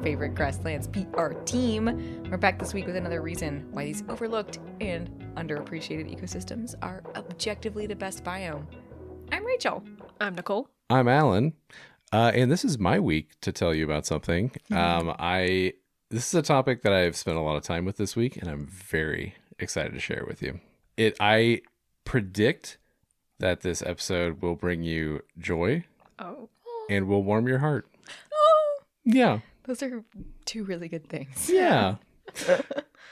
favorite grasslands PR team. We're back this week with another reason why these overlooked and underappreciated ecosystems are objectively the best biome. I'm Rachel. I'm Nicole. I'm Allan. And this is my week to tell you about something. This is a topic that I've spent a lot of time with this week, and I'm very excited to share it with you. I predict that this episode will bring you joy and will warm your heart. Oh, Yeah. those are two really good things. Yeah.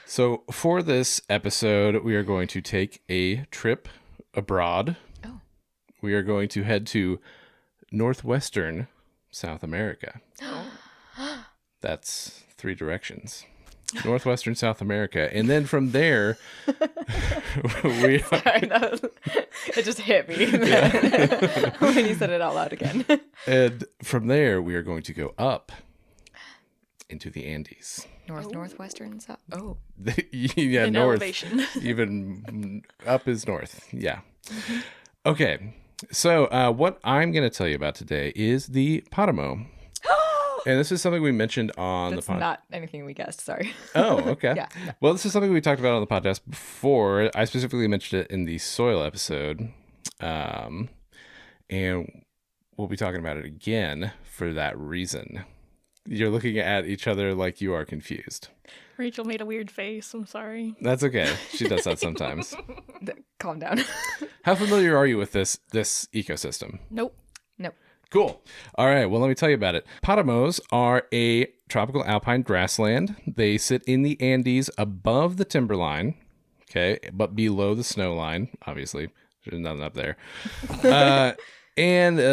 So for this episode, we are going to take a trip abroad. Oh. We are going to head to northwestern South America. That's 3 directions. Northwestern South America. And then from there, Sorry, it just hit me when you said it out loud again. And from there, we are going to go up into the Andes. Northwestern South. Oh. Yeah, In north. elevation. Even up is north. Yeah. Okay. So what I'm going to tell you about today is the Páramo. And this is something we mentioned on That's the podcast. not anything we guessed. Sorry. Oh, okay. Yeah. No. Well, this is something we talked about on the podcast before. I specifically mentioned it in the soil episode. And we'll be talking about it again for that reason. You're looking at each other like you are confused. Rachel made a weird face. I'm sorry. That's okay. She does that sometimes. Calm down. How familiar are you with this ecosystem? Nope. Nope. Cool. All right. Well, let me tell you about it. Páramos are a tropical alpine grassland. They sit in the Andes above the timberline, okay, but below the snow line, obviously. There's nothing up there.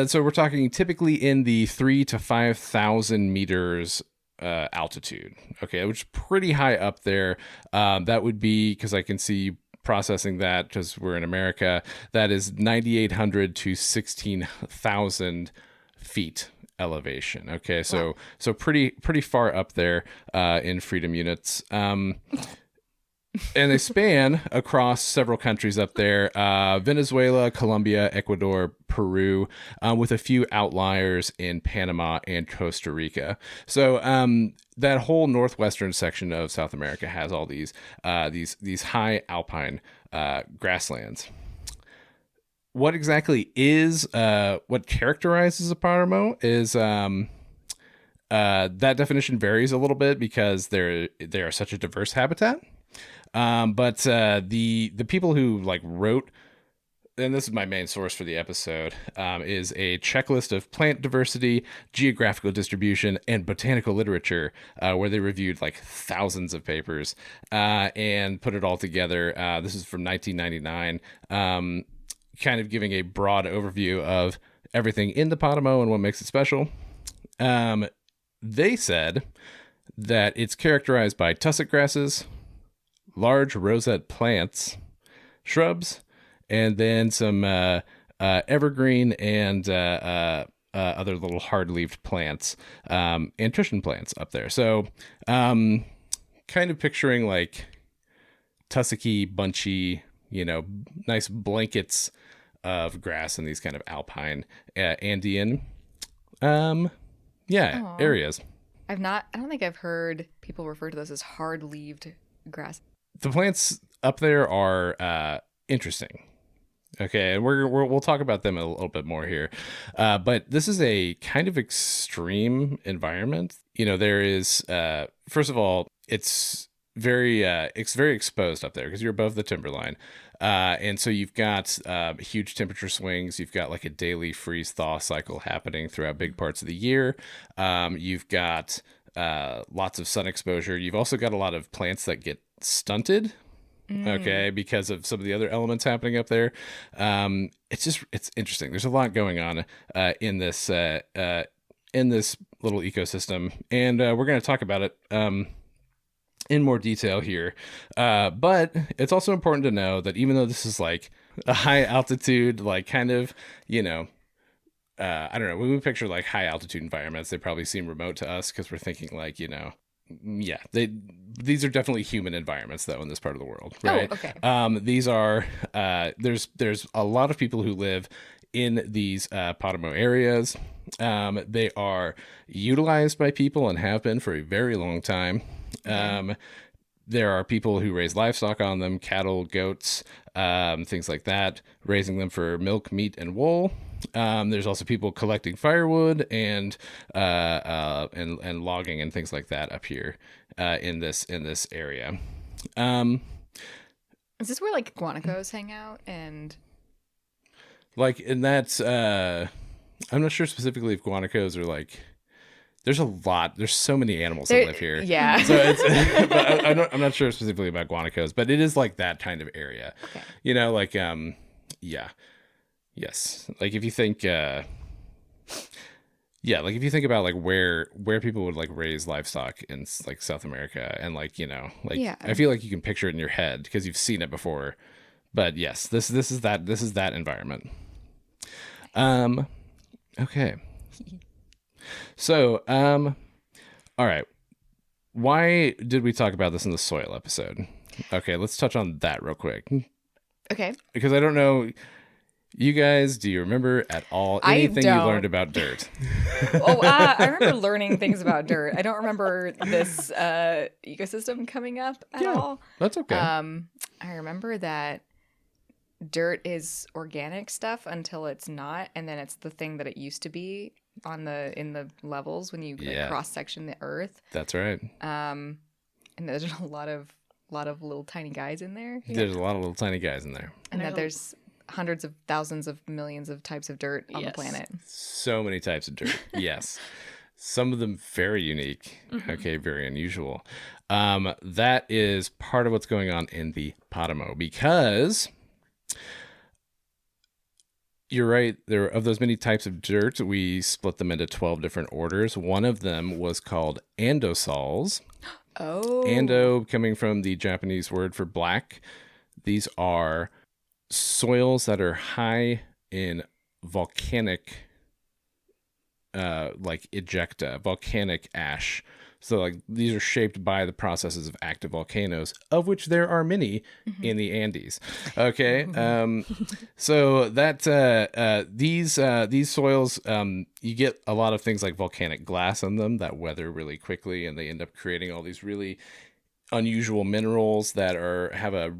So we're talking typically in the 3,000 to 5,000 meters altitude, okay, which is pretty high up there. That would be, because I can see processing that because we're in America, that is 9,800 to 16,000 feet elevation. Okay, so Wow. so pretty far up there in freedom units. And they span across several countries up there: Venezuela, Colombia, Ecuador, Peru, with a few outliers in Panama and Costa Rica. So that whole northwestern section of South America has all these high alpine grasslands. What exactly is what characterizes a Páramo is that definition varies a little bit because they are such a diverse habitat. But the people who wrote, and this is my main source for the episode, is a checklist of plant diversity, geographical distribution, and botanical literature, where they reviewed thousands of papers and put it all together. This is from 1999, kind of giving a broad overview of everything in the Páramo and what makes it special. They said that it's characterized by tussock grasses, large rosette plants, shrubs, and then some evergreen and other little hard-leaved plants, and Trishan plants up there. So kind of picturing tussocky, bunchy, nice blankets of grass in these kind of alpine, Andean, areas. I don't think I've heard people refer to those as hard-leaved grass. The plants up there are interesting. Okay, and we'll talk about them a little bit more here. But this is a kind of extreme environment. There is first of all, it's very exposed up there because you're above the timberline. And so you've got huge temperature swings. You've got a daily freeze thaw cycle happening throughout big parts of the year. You've got lots of sun exposure. You've also got a lot of plants that get stunted, okay, because of some of the other elements happening up there. It's interesting. There's a lot going on in this little ecosystem, and we're going to talk about it in more detail here. But it's also important to know that even though this is a high altitude, kind of, I don't know, when we picture high altitude environments, they probably seem remote to us because we're thinking these are definitely human environments though in this part of the world, right? Oh, okay. These are there's a lot of people who live in these Páramo areas. They are utilized by people and have been for a very long time. There are people who raise livestock on them, cattle, goats, things like that, raising them for milk, meat, and wool. There's also people collecting firewood and logging and things like that up here in this area. Is this where like guanacos hang out and and that's I'm not sure specifically if guanacos are like. There's a lot. There's so many animals that live here. Yeah. So it's. But I'm not sure specifically about guanacos, but it is like that kind of area. Okay. Yeah. Yes. Like if you think. Like if you think about like where people would like raise livestock in like South America and I feel like you can picture it in your head because you've seen it before. But yes, this is that environment. Okay. So, all right. Why did we talk about this in the soil episode? Okay, let's touch on that real quick. Okay. Because I don't know, you guys, do you remember at all anything you learned about dirt? I remember learning things about dirt. I don't remember this ecosystem coming up at all. That's okay. I remember that dirt is organic stuff until it's not, and then it's the thing that it used to be in the levels when you cross section the earth. That's right. And there's a lot of little tiny guys in there. There's a lot of little tiny guys in there. And that there's hundreds of thousands of millions of types of dirt on the planet. So many types of dirt. Yes. Some of them very unique. Okay, very unusual. That is part of what's going on in the Páramo because you're right. Of those many types of dirt, we split them into 12 different orders. One of them was called andosols. Oh. Ando coming from the Japanese word for black. These are soils that are high in volcanic ejecta, volcanic ash. So like these are shaped by the processes of active volcanoes, of which there are many in the Andes. Okay. So that these soils, you get a lot of things like volcanic glass in them that weather really quickly, and they end up creating all these really unusual minerals that have a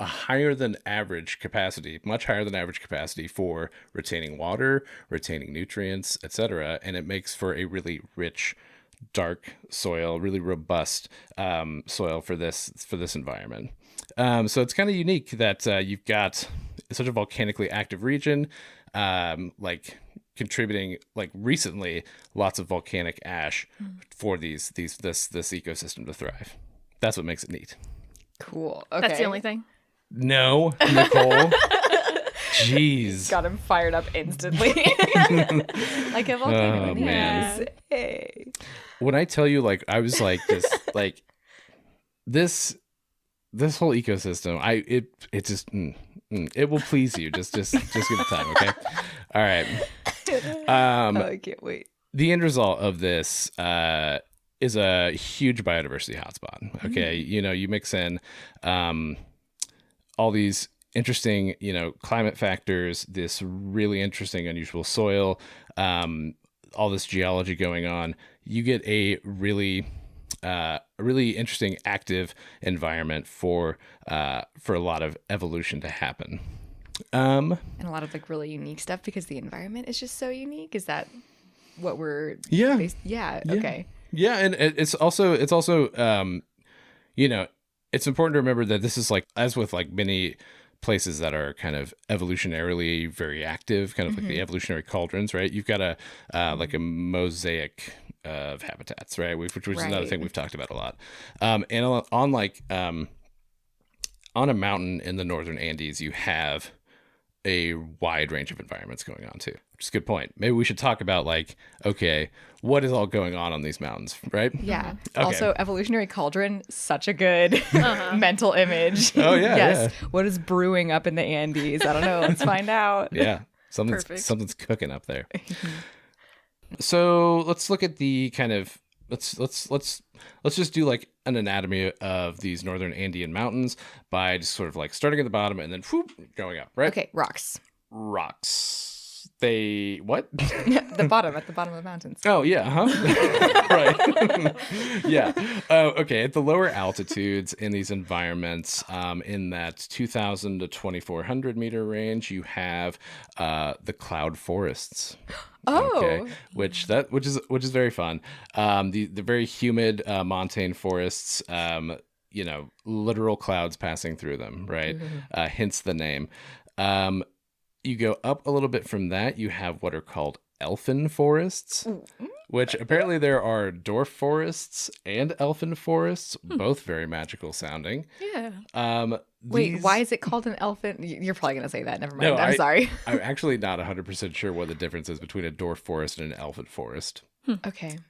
higher than average capacity, much higher than average capacity for retaining water, retaining nutrients, etc. And it makes for a really rich, dark soil, really robust soil for this environment. So it's kind of unique that you've got such a volcanically active region, contributing recently lots of volcanic ash for this ecosystem to thrive. That's what makes it neat. Cool. Okay. That's the only thing. No, Nicole. Jeez. Got him fired up instantly. Like a volcano. Oh, man. Hey. When I tell you, I was like this whole ecosystem, it just it will please you. Just give it time, okay? All right. I can't wait. The end result of this is a huge biodiversity hotspot. Okay, you mix in all these interesting, climate factors, this really interesting, unusual soil, all this geology going on. You get a really interesting, active environment for a lot of evolution to happen. And a lot of really unique stuff because the environment is just so unique. Is that what we're? Yeah. Okay. Yeah, and it's also it's important to remember that this is as with many places that are kind of evolutionarily very active, kind of like the evolutionary cauldrons, right? You've got a mosaic of habitats, right? Which is another thing we've talked about a lot. And on a mountain in the northern Andes, you have a wide range of environments going on too, which is a good point. Maybe we should talk about okay, what is all going on these mountains, right? Yeah. Okay. Also, evolutionary cauldron, such a good mental image. Oh yeah. Yes. Yeah. What is brewing up in the Andes? I don't know. Let's find out. Yeah. Something's cooking up there. So let's look at the kind of let's just do like an anatomy of these northern Andean mountains by just sort of like starting at the bottom and then whoop, going up, right? Okay, rocks. Rocks. They what? At the bottom of the mountains. Oh yeah, right. Yeah. Okay. At the lower altitudes in these environments, in that 2,000 to 2,400 meter range, you have the cloud forests. Oh, Okay. Which is very fun. The very humid montane forests. Literal clouds passing through them. Right. Hence the name. You go up a little bit from that, you have what are called elfin forests, which apparently there are dwarf forests and elfin forests, both very magical sounding. Yeah. Wait, why is it called an elfin? You're probably going to say that. Never mind. No, I'm sorry. I'm actually not 100% sure what the difference is between a dwarf forest and an elfin forest. Okay.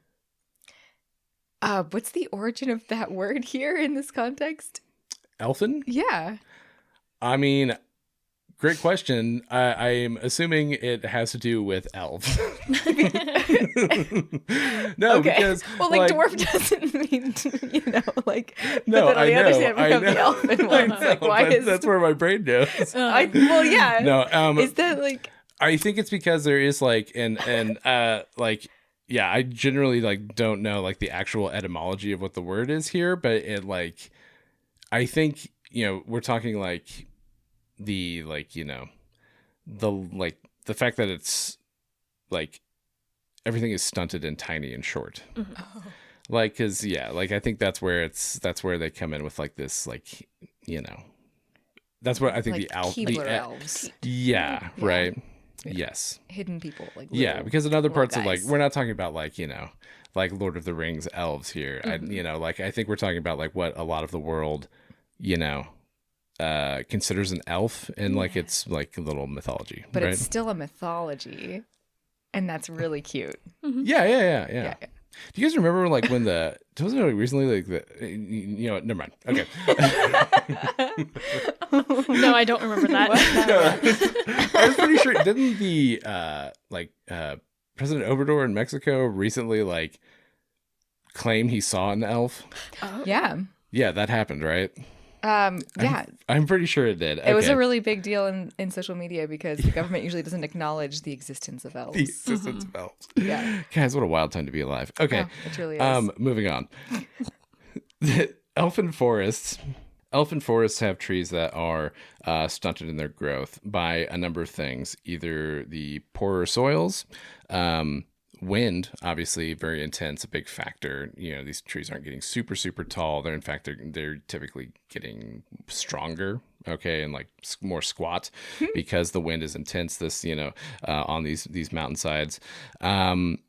What's the origin of that word here in this context? Elfin? Yeah. I mean, great question. I'm assuming it has to do with elves. No, because like dwarf doesn't mean No, but then I know. understand I from know. the elfin ones. Like, why is that's where my brain goes. yeah. No, is that like? I think it's because there is like yeah, I generally like don't know like the actual etymology of what the word is here, but it like I think we're talking like the the fact that it's like everything is stunted and tiny and short. Like, cause I think that's where they come in with like this, like, that's what I think like the elves. Yeah, Yeah. Right. Yes. Hidden people. Like Because in other parts guys. of like, we're not talking about like, like Lord of the Rings elves here. I think we're talking about like what a lot of the world, considers an elf and like it's like a little mythology, but right? it's still a mythology, and that's really cute. Yeah. Do you guys remember like when wasn't it recently like never mind. Okay. No, I don't remember that. I was pretty sure didn't the President Obrador in Mexico recently like claim he saw an elf? Oh. Yeah. Yeah, that happened, right? Yeah. I'm pretty sure it did. It was a really big deal in social media because the government usually doesn't acknowledge the existence of elves. The existence of elves. Yeah. Guys, what a wild time to be alive. Okay. Oh, it really is. Moving on. The elfin forests have trees that are stunted in their growth by a number of things. Either the poorer soils, wind, obviously very intense, a big factor. These trees aren't getting super, super tall. They're typically getting stronger, okay, and like more squat because the wind is intense. This, on these mountainsides, and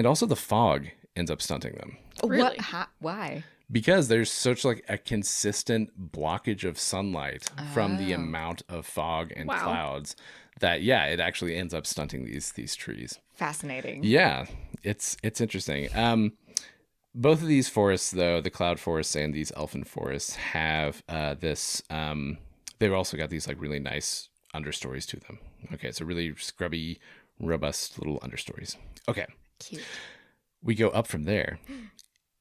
also the fog ends up stunting them. Really? Why? Because there's such like a consistent blockage of sunlight from the amount of fog and clouds that it actually ends up stunting these trees. Fascinating. Yeah, it's interesting. Both of these forests, though, the cloud forests and these elfin forests, have this. They've also got these like really nice understories to them. Okay, so really scrubby, robust little understories. Okay, Cute. We go up from there.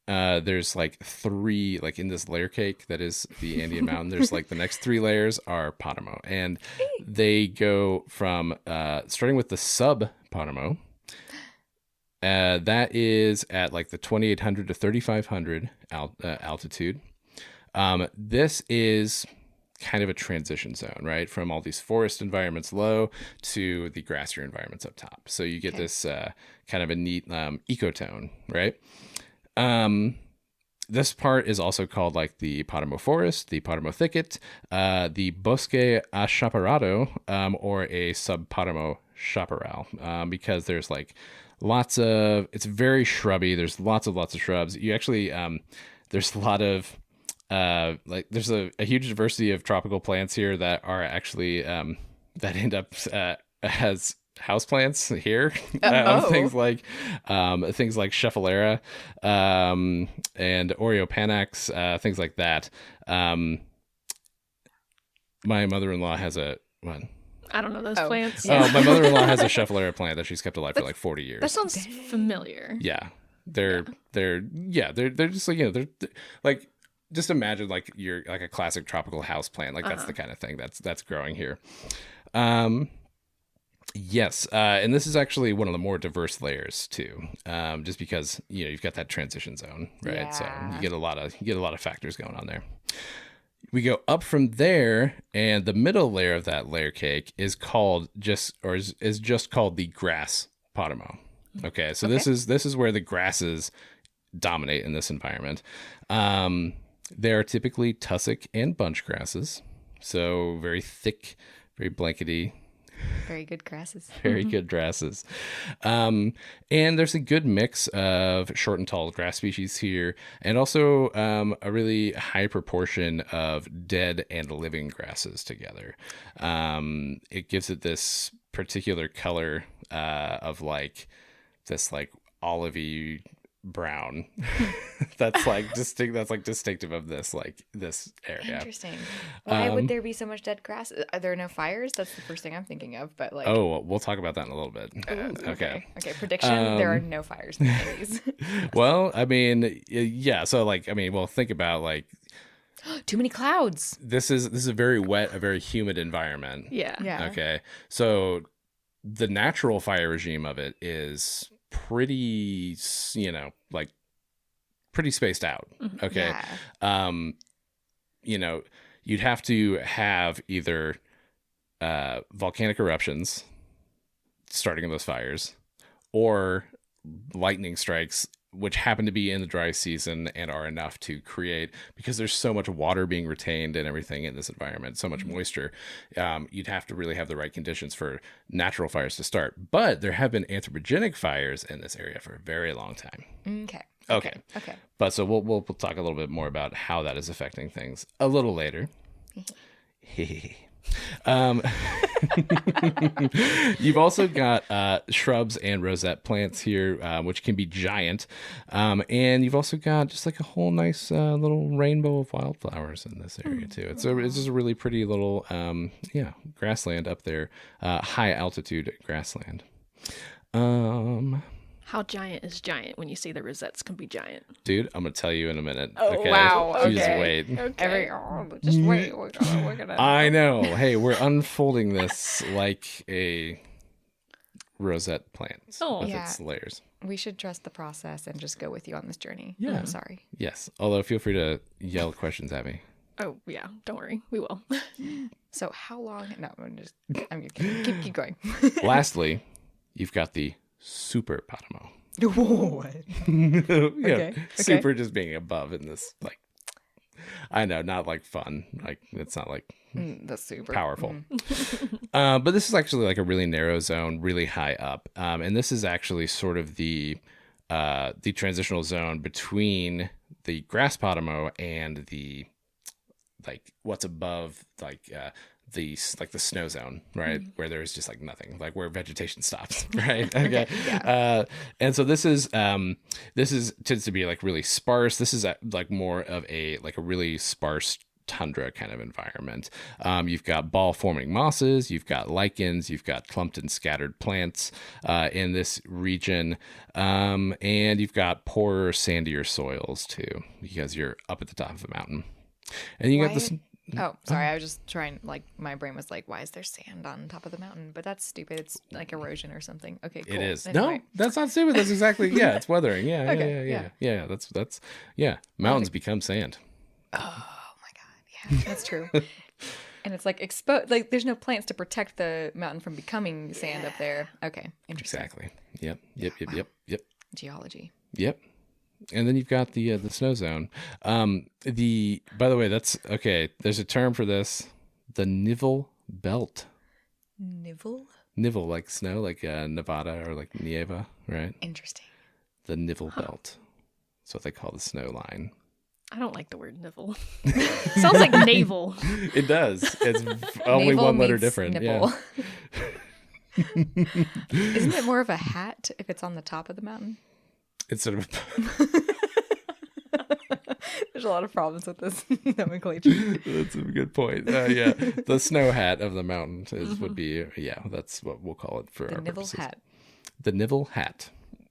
There's like three, like in this layer cake that is the Andean mountain, there's like the next three layers are Páramo, and they go from starting with the sub Páramo. That is at like the 2,800 to 3,500 altitude. This is kind of a transition zone, right? From all these forest environments low to the grassier environments up top. So you get this kind of a neat ecotone, right? This part is also called like the Páramo forest, the Páramo thicket, the Bosque Achaparrado, or a subpáramo chaparral, because there's like it's very shrubby. There's lots of shrubs. You actually, there's a lot of, there's a huge diversity of tropical plants here that are actually, that end up, as houseplants here. Things like Schefflera, and Oreopanax, things like that. My mother-in-law has what? I don't know those plants. My mother-in-law has a Schefflera plant that she's kept alive for like 40 years. That sounds familiar. Yeah. They're just like, they're like, just imagine like you're like a classic tropical house plant. Like that's the kind of thing that's growing here. Yes. And this is actually one of the more diverse layers too. Just because, you've got that transition zone, right? Yeah. So you get a lot of factors going on there. We go up from there, and the middle layer of that layer cake is called just called the grass Paramo. Okay. So this is where the grasses dominate in this environment. They are typically tussock and bunch grasses. So very thick, very blankety. Very good grasses. Very good grasses. And there's a good mix of short and tall grass species here, and also a really high proportion of dead and living grasses together. It gives it this particular color of like this like olivey brown that's distinctive of this area. Interesting. Why would there be so much dead grass? Are there no fires? That's the first thing I'm thinking of, but like, we'll talk about that in a little bit. Okay, prediction, there are no fires in the 80s. Well, I mean, yeah, so like, I mean, well, think about like too many clouds. This is a very wet, a very humid environment. Yeah. Okay, so the natural fire regime of it is pretty, like pretty spaced out. Okay. Yeah. You'd have to have either volcanic eruptions starting those fires, or lightning strikes, which happen to be in the dry season and are enough to create, because there's so much water being retained and everything in this environment, so much moisture, you'd have to really have the right conditions for natural fires to start. But there have been anthropogenic fires in this area for a very long time. Okay. But so we'll talk a little bit more about how that is affecting things a little later. You've also got shrubs and rosette plants here, which can be giant, and you've also got just like a whole nice little rainbow of wildflowers in this area too. It's just a really pretty little grassland up there, high altitude grassland. How giant is giant when you say the rosettes can be giant? Dude, I'm going to tell you in a minute. Oh, okay? wow. You just wait. Okay. Just wait. We're gonna... I know. Hey, we're unfolding this like a rosette plant with its layers. We should trust the process and just go with you on this journey. Yeah. I'm sorry. Yes. Although feel free to yell questions at me. Oh, yeah. Don't worry. We will. So how long? No, I'm gonna keep going. Lastly, you've got the super Páramo. What? Okay. Super just being above in this, like, I know, not like fun. Like, it's not like that's super powerful. But this is actually like a really narrow zone, really high up. And this is actually sort of the transitional zone between the grass Páramo and the, like, what's above, like, the snow zone, right? Where there's just like nothing, like where vegetation stops, right? Okay. And so this is tends to be like really sparse. This is like more of a really sparse tundra kind of environment. You've got ball forming mosses, you've got lichens, you've got clumped and scattered plants in this region, and you've got poorer, sandier soils too, because you're up at the top of a mountain. And you got this. Oh, sorry. I was just trying, like, my brain was like, why is there sand on top of the mountain? But that's stupid. It's like erosion or something. Okay, cool. It is. Anyway. No, that's not stupid. That's exactly, it's weathering. Yeah, Okay, yeah. That's mountains become sand. Oh my God. Yeah, that's true. And it's like exposed, like there's no plants to protect the mountain from becoming sand up there. Okay, interesting. Exactly. Yep. Geology. Yep. And then you've got the snow zone. By the way, that's okay. There's a term for this: the Nivel Belt. Nivel, like snow, like Nevada or like Nieva, right? Interesting. The Nivel Belt. That's what they call the snow line. I don't like the word nivel. Sounds like navel. It does. It's only one letter different. Nipple. Yeah. Isn't it more of a hat if it's on the top of the mountain? Instead of There's a lot of problems with this nomenclature. That's a good point. Yeah, the snow hat of the mountain would be that's what we'll call it for the our Nivel purposes. hat. The Nivel hat.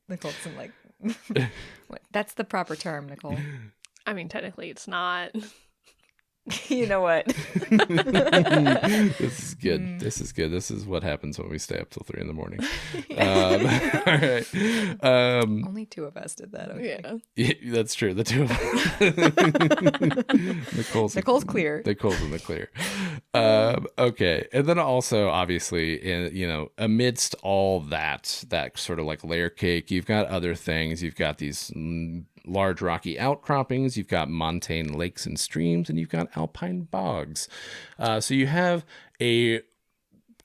They call it some like That's the proper term, Nicole. I mean, technically it's not. You know what? This is good. This is good. This is what happens when we stay up till 3 a.m. All right. Only 2 of us did that. Okay. Yeah. That's true. The 2 of us. Nicole's clear. Nicole's in the clear. Okay. And then also, obviously, amidst all that sort of like layer cake, you've got other things. You've got these large rocky outcroppings, you've got montane lakes and streams, and you've got alpine bogs. So you have a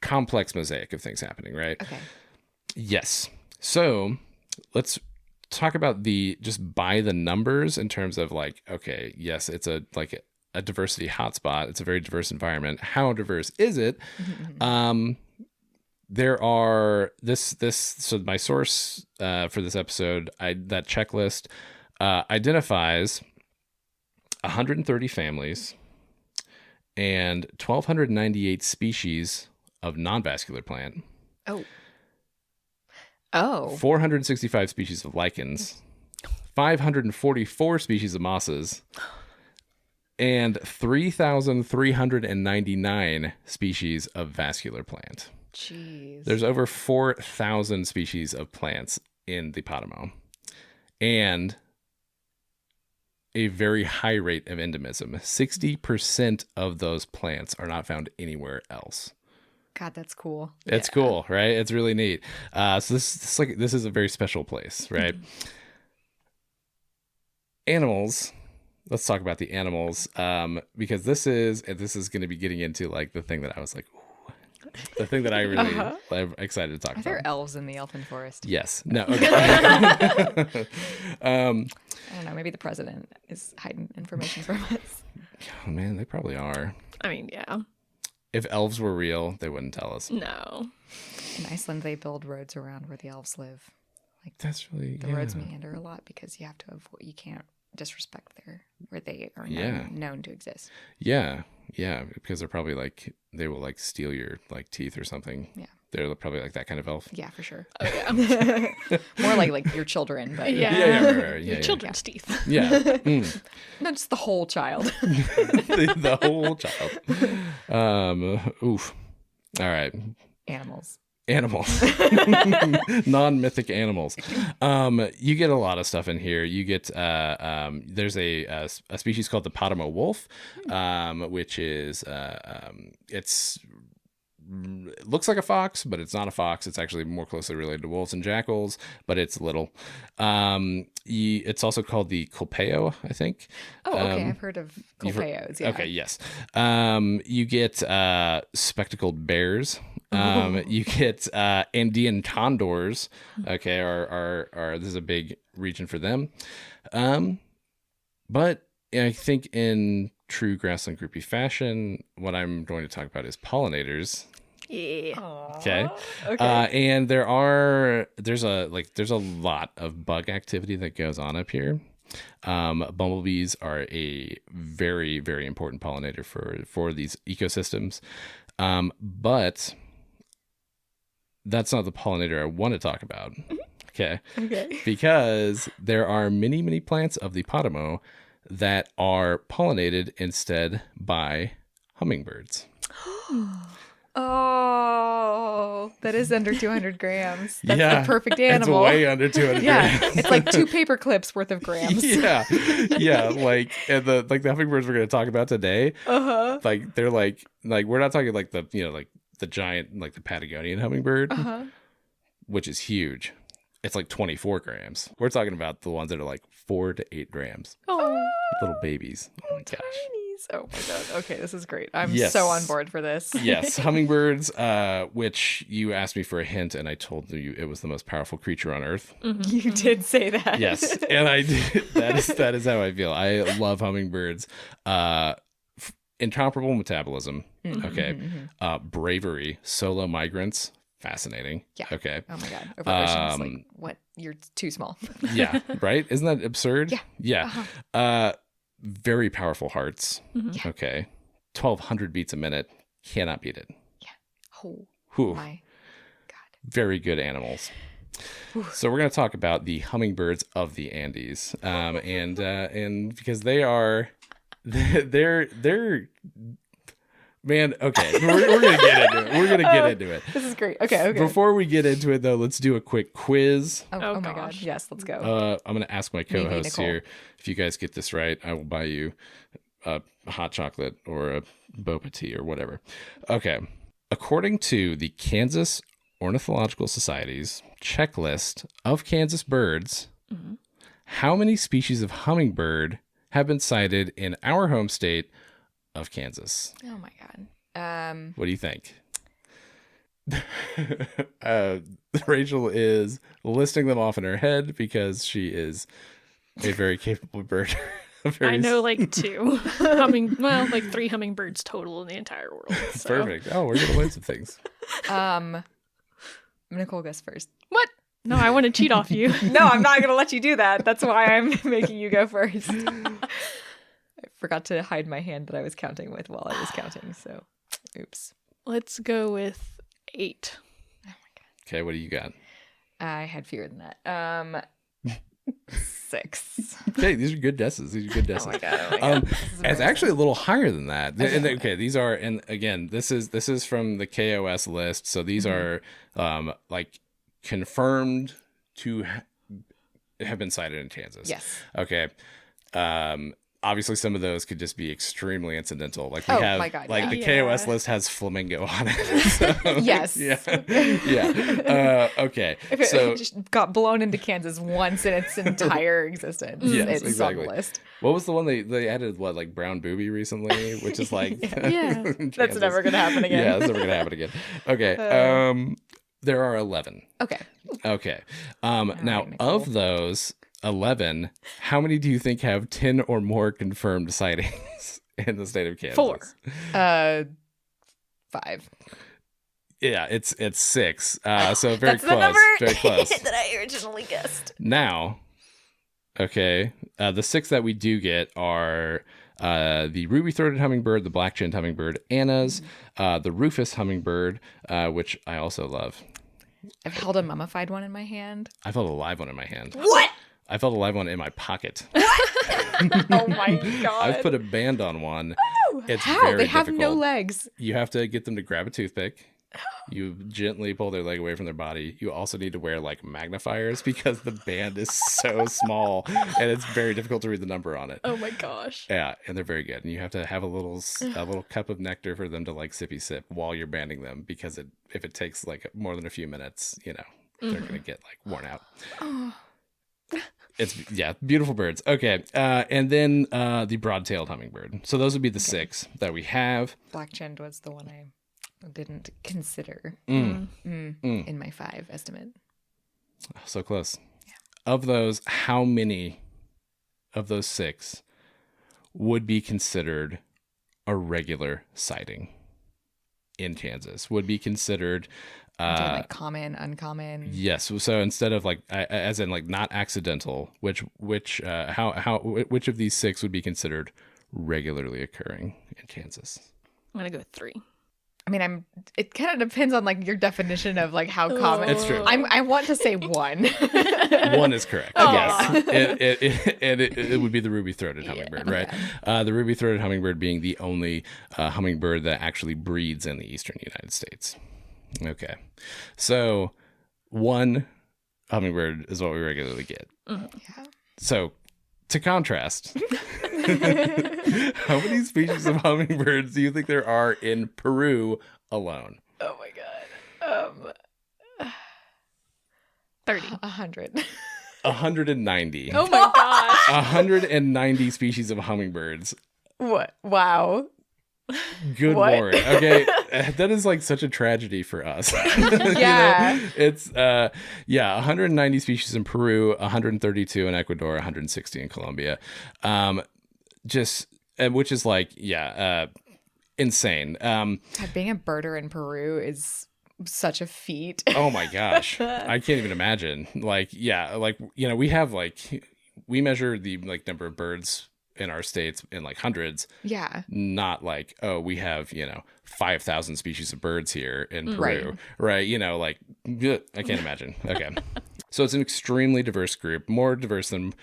complex mosaic of things happening, right? Okay. Yes. So let's talk about just by the numbers in terms of like, okay, yes, it's a diversity hotspot. It's a very diverse environment. How diverse is it? There are so my source for this episode, that checklist identifies 130 families and 1,298 species of non-vascular plant. Oh. 465 species of lichens, 544 species of mosses, and 3,399 species of vascular plant. Jeez. There's over 4,000 species of plants in the Páramo, and a very high rate of endemism. 60% of those plants are not found anywhere else. God, that's cool. It's cool, right? It's really neat. So this is a very special place, right? Animals. Let's talk about the animals, because this is going to be getting into like the thing that I was like, ooh, the thing that I really I'm excited to talk about. Are there elves in the elfin forest? Yes. No. Okay. I don't know. Maybe the president is hiding information from us. Oh, man, they probably are. I mean, yeah. If elves were real, they wouldn't tell us. No. In Iceland, they build roads around where the elves live. Like that's really the roads meander a lot because you have to avoid. You can't disrespect where they are known to exist. Yeah, because they're probably like they will like steal your like teeth or something. Yeah. They're probably like that kind of elf. Yeah, for sure. Oh, yeah. More like your children, but yeah, your children's teeth. Yeah. Not just the whole child. the whole child. Oof. All right. Animals. Non-mythic animals. You get a lot of stuff in here. You get there's a species called the Paramo wolf, which is it looks like a fox, but it's not a fox. It's actually more closely related to wolves and jackals, but it's little. It's also called the colpeo, I think. Oh, okay. I've heard of colpeos. Yeah. Okay, yes. You get spectacled bears. You get Andean condors. Okay, are this is a big region for them. But I think in true grassland groupie fashion, what I'm going to talk about is pollinators. Yeah. Okay. And there's a lot of bug activity that goes on up here. Bumblebees are a very, very important pollinator for these ecosystems. But that's not the pollinator I want to talk about. Okay. Because there are many, many plants of the Páramo that are pollinated instead by hummingbirds. Oh, that is under 200 grams. That's the perfect animal. It's way under 200 grams. It's like 2 paper clips worth of grams. Yeah. Like and the hummingbirds we're going to talk about today. Like they're like we're not talking like the like the giant like the Patagonian hummingbird, which is huge. It's like 24 grams. We're talking about the ones that are like 4 to 8 grams. Oh, little babies. Oh my gosh. Oh my god. Okay, this is great. I'm so on board for this. Yes, hummingbirds, which you asked me for a hint, and I told you it was the most powerful creature on Earth. You did say that. Yes, and I did. That is how I feel. I love hummingbirds. Incomparable metabolism. Okay. Bravery. Solo migrants. Fascinating. Yeah. Okay. Oh my god. Over oceans, like what? You're too small. Yeah. Right. Isn't that absurd? Yeah. Yeah. Very powerful hearts. Yeah. Okay. 1,200 beats a minute. Cannot beat it. Yeah. Oh Whew. my god. Very good animals. So we're going to talk about the hummingbirds of the Andes, and because they're man. Okay, we're going to get into it. We're going to get into it. This is great. Okay. Before we get into it, though, let's do a quick quiz. Oh my God. Yes, let's go. I'm going to ask my co-hosts here. If you guys get this right, I will buy you a hot chocolate or a boba tea or whatever. Okay. According to the Kansas Ornithological Society's checklist of Kansas birds, how many species of hummingbird have been sighted in our home state of Kansas? Oh my God. What do you think? Rachel is listing them off in her head because she is a very capable bird. I know like 2 like 3 hummingbirds total in the entire world. So. Perfect. Oh, we're gonna learn some things. Nicole goes first. What? No, I want to cheat off you. No, I'm not gonna let you do that. That's why I'm making you go first. I forgot to hide my hand that I was counting with while I was counting. So, oops. Let's go with 8. Oh my God. Okay, what do you got? I had fewer than that. 6. Okay, these are good guesses. Oh my God. It's actually a little higher than that. Okay, these are, and again, this is from the KOS list. So these are like confirmed to have been sighted in Kansas. Yes. Okay. Obviously, some of those could just be extremely incidental. Like we have, my God, like the KOS list has flamingo on it. So, yes. Yeah. Okay. If it So just got blown into Kansas once in its entire existence, Yes, it's on the list. what was the one they added? What, like brown booby recently, which is like Yeah. That's never gonna happen again. Yeah, that's never gonna happen again. Okay. There are 11. Okay. Now, Nicole. of those 11, how many do you think have 10 or more confirmed sightings in the state of Kansas? 4. 5. Yeah, it's 6. So very That's close. the number Very close. that I originally guessed. Now, okay, the 6 that we do get are the ruby-throated hummingbird, the black-chinned hummingbird, Anna's, the rufous hummingbird, which I also love. I've held a mummified one in my hand. I felt a live one in my hand. What? I felt a live one in my pocket. Oh my God. I've put a band on one. It's How? very They have difficult. no legs. You have to get them to grab a toothpick. You gently pull their leg away from their body. You also need to wear like magnifiers because the band is so small and it's very difficult to read the number on it. Oh my gosh. Yeah, and they're very good. And you have to have a little cup of nectar for them to like sippy sip while you're banding them because if it takes like more than a few minutes, they're gonna get like worn out. It's beautiful birds. Okay, and then the broad-tailed hummingbird. So those would be the 6 that we have. Black-chinned was the one I didn't consider Mm. in my 5 estimate. So close. Yeah. Of those, how many of those 6 would be considered a regular sighting in Kansas? Would be considered like common, uncommon. Yes. So instead of like, as in like not accidental, which of these 6 would be considered regularly occurring in Kansas? I'm gonna go with 3. I mean, it kind of depends on like your definition of like how common. It's true. I want to say 1. 1 is correct. Oh. Yes. It would be the ruby-throated hummingbird, right? The ruby-throated hummingbird being the only hummingbird that actually breeds in the eastern United States. Okay. So 1 hummingbird is what we regularly get. Yeah. So to contrast, how many species of hummingbirds do you think there are in Peru alone? Oh my God. 30. 100. 190. Oh my gosh. 190 species of hummingbirds. What? Wow. Good What? Lord. Okay. That is like such a tragedy for us. Yeah. It's 190 species in Peru, 132 in Ecuador, 160 in Colombia. Which is like, insane. Being a birder in Peru is such a feat. Oh my gosh. I can't even imagine. We have we measure the like number of birds in our states in like hundreds. Yeah. Not like, oh, we have, 5,000 species of birds here in Peru, right? Like, I can't imagine. Okay. So it's an extremely diverse group, more diverse than,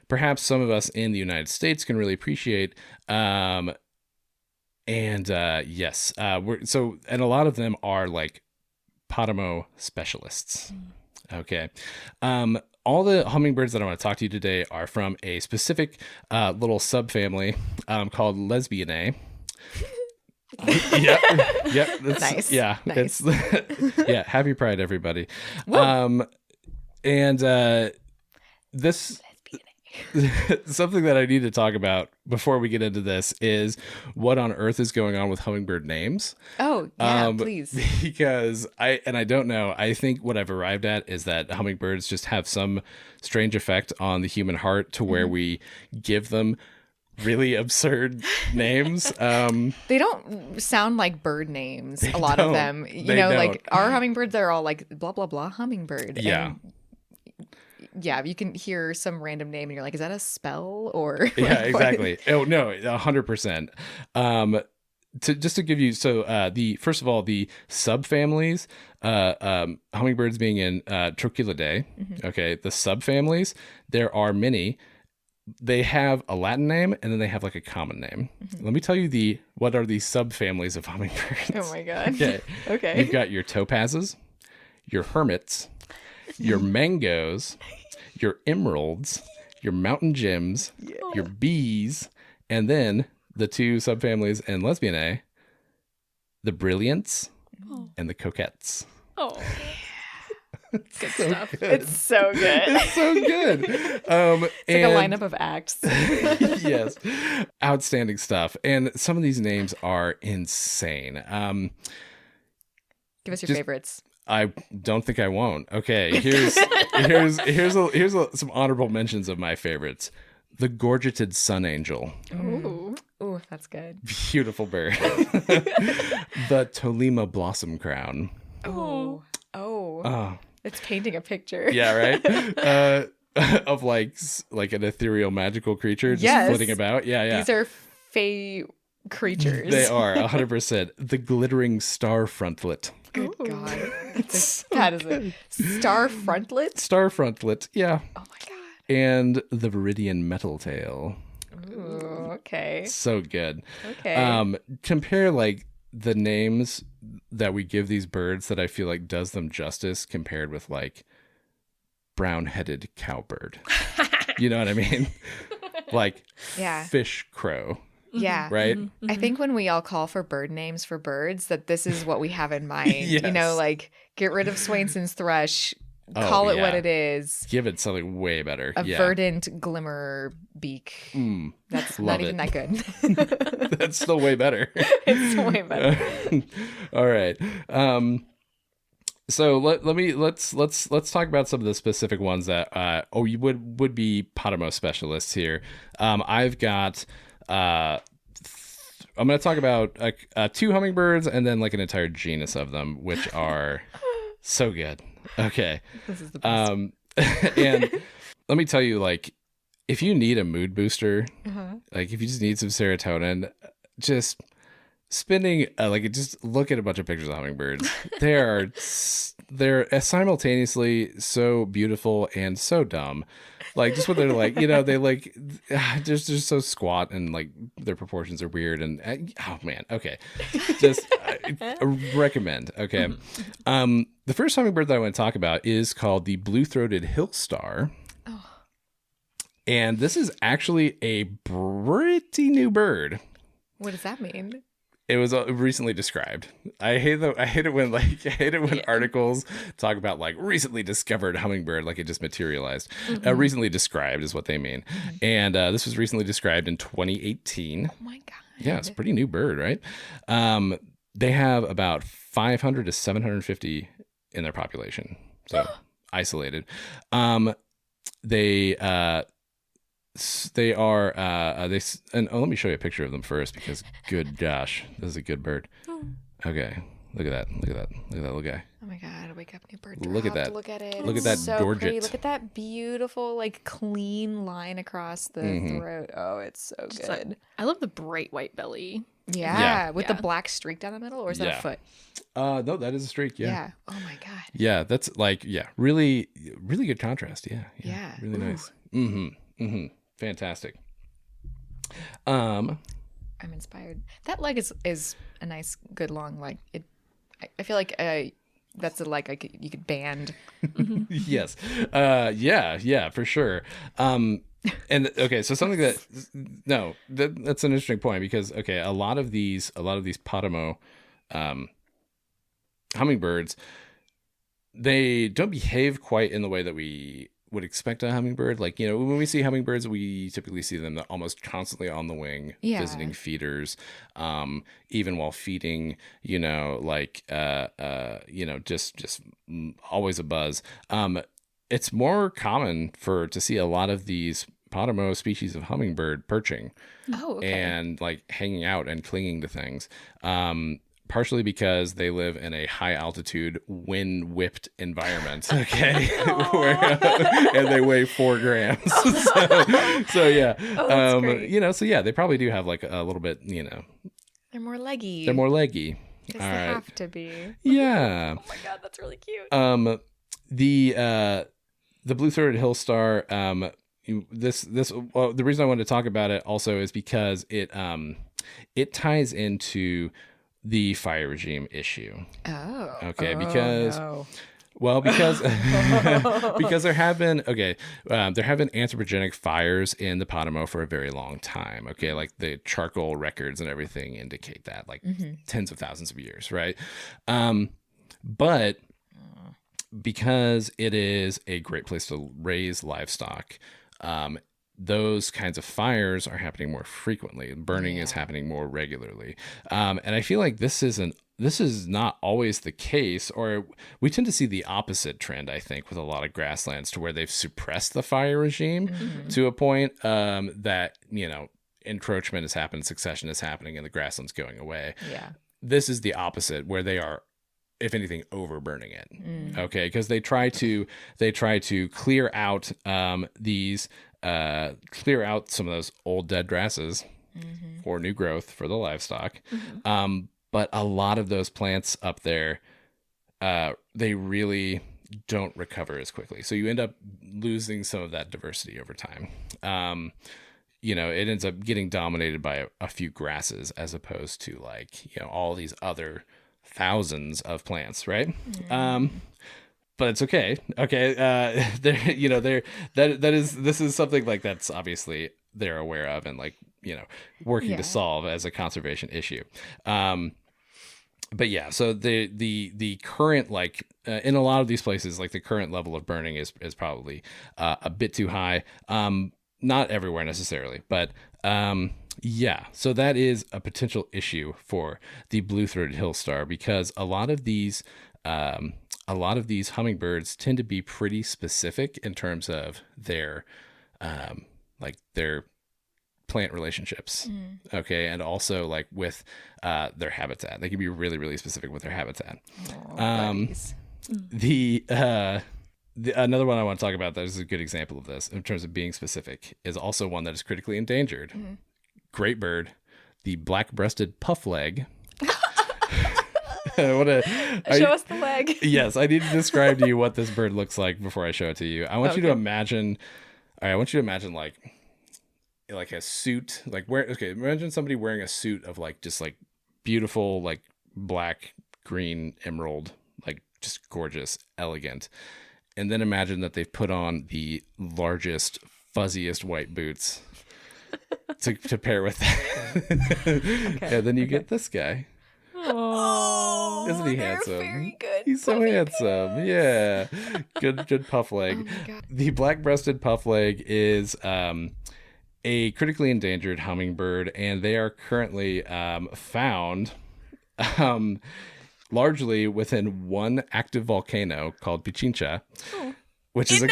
perhaps some of us in the United States can really appreciate. Yes, and a lot of them are like Paramo specialists. Okay. All the hummingbirds that I want to talk to you today are from a specific little subfamily called Lesbianae. Yep. Nice. Yeah. Nice. It's yeah. Happy Pride, everybody. This something that I need to talk about before we get into this is what on earth is going on with hummingbird names. Oh, yeah, please. Because I don't know. I think what I've arrived at is that hummingbirds just have some strange effect on the human heart to where we give them really absurd names. They don't sound like bird names, a lot of them. Like our hummingbirds are all like blah, blah, blah hummingbird. Yeah. And yeah, you can hear some random name and you're like, is that a spell or? Yeah, exactly. Oh no, 100%. To give you, first of all, the subfamilies, hummingbirds being in Trochilidae. Okay, the subfamilies, there are many. They have a Latin name and then they have like a common name. Let me tell you what are the subfamilies of hummingbirds. Oh my god. Okay. You've got your topazes, your hermits, your mangoes, your emeralds, your mountain gems, your bees, and then the two subfamilies in Lesbianae, the brilliants and the coquettes. Oh. Good stuff. Good. It's so good. It's so good. It's like a lineup of acts. Yes. Outstanding stuff. And some of these names are insane. Give us your favorites. I don't think I won't. Okay, here's some honorable mentions of my favorites. The gorgeted sun angel. Ooh, that's good. Beautiful bird. The Tolima blossom crown. Oh. It's painting a picture. Yeah, right. Of like an ethereal magical creature just flitting about. Yeah. These are fae creatures. They are 100%. The glittering star frontlet. Good God. That is a star frontlet? Star frontlet, yeah. Oh my God. And the Viridian metal tail. Ooh, okay. So good. Okay. Compare like the names that we give these birds that I feel like does them justice compared with like brown-headed cowbird. You know what I mean? Like fish crow. Yeah. Right? I think when we all call for bird names for birds, that this is what we have in mind. Yes. Like get rid of Swainson's thrush, call it what it is. Give it something way better. A verdant glimmer beak. That's not even that good. That's still way better. It's still way better. All right. So let's talk about some of the specific ones that you would be Páramo specialists here. I've got I'm going to talk about two hummingbirds and then like an entire genus of them, which are so good. Okay. This is the best. And let me tell you, like, if you need a mood booster, like if you just need some serotonin, just just look at a bunch of pictures of hummingbirds. They're simultaneously so beautiful and so dumb. Like just what they're like, they like just so squat and like their proportions are weird and oh man, okay, just I recommend. Okay, the first hummingbird that I want to talk about is called the blue-throated hill star. And this is actually a pretty new bird. What does that mean? It was recently described. I hate it when articles talk about like recently discovered hummingbird, like it just materialized. Recently described is what they mean. And this was recently described in 2018. Oh my God. Yeah, it's a pretty new bird, right? They have about 500 to 750 in their population. So isolated. They are and let me show you a picture of them first because good gosh, this is a good bird. Okay, Look at that. Look at that. Look at that little guy. Oh my God, wake up, new bird. Look at that. Look at it. Look at It's that so gorget. pretty. Look at that beautiful, like, clean line across the throat. Oh, it's so good. I love the bright white belly. Yeah, with the black streak down the middle, or is that a foot? No, that is a streak. Yeah. Oh my God. Yeah, that's like really, really good contrast. Yeah. Really nice. Fantastic. I'm inspired. That leg is a nice, good long leg. I feel like that's a leg you could band. Yes. Yeah, for sure. And okay, so something that's an interesting point because a lot of these Páramo hummingbirds, they don't behave quite in the way that we would expect a hummingbird. Like, when we see hummingbirds, we typically see them almost constantly on the wing, visiting feeders, even while feeding, just always a buzz. It's more common to see a lot of these Paramo species of hummingbird perching and like hanging out and clinging to things. Partially because they live in a high altitude, wind whipped environment. Okay. And they weigh 4 grams. so yeah. They probably do have like a little bit, They're more leggy. Guess they have to be. Yeah. Oh my God, that's really cute. The blue-throated hill star, the reason I wanted to talk about it also is because it ties into the fire regime issue. Oh. Okay, because no. because there have been anthropogenic fires in the Páramo for a very long time. Okay, like the charcoal records and everything indicate that, like tens of thousands of years, right? But because it is a great place to raise livestock, those kinds of fires are happening more frequently. Burning is happening more regularly. And I feel like this is not always the case, or we tend to see the opposite trend, I think, with a lot of grasslands, to where they've suppressed the fire regime to a point that, encroachment has happened, succession is happening, and the grassland's going away. Yeah. This is the opposite, where they are, if anything, overburning it. Okay, because they try to clear out clear out some of those old dead grasses for new growth for the livestock. But a lot of those plants up there, they really don't recover as quickly. So you end up losing some of that diversity over time. It ends up getting dominated by a few grasses as opposed to all these other thousands of plants, right? But it's okay. Okay, this is something like that's obviously they're aware of and working to solve as a conservation issue. But yeah, so the current in a lot of these places, the current level of burning is probably a bit too high. Not everywhere necessarily, but so that is a potential issue for the blue-throated hill star, because a lot of these hummingbirds tend to be pretty specific in terms of their plant relationships. Okay, and also with their habitat. They can be really, really specific with their habitat. Another one I want to talk about that is a good example of this in terms of being specific is also one that is critically endangered. Great bird, the black-breasted puffleg. Show us the leg. Yes, I need to describe to you what this bird looks like before I show it to you. I want you to imagine. All right, I want you to imagine like a suit, imagine somebody wearing a suit of just beautiful black, green, emerald, just gorgeous, elegant, and then imagine that they've put on the largest, fuzziest white boots to pair with that. And then you get this guy. Oh, isn't he handsome? Very good. He's so handsome. Yeah, good puff leg. Oh the black-breasted puff leg is a critically endangered hummingbird, and they are currently found largely within one active volcano called Pichincha, which is a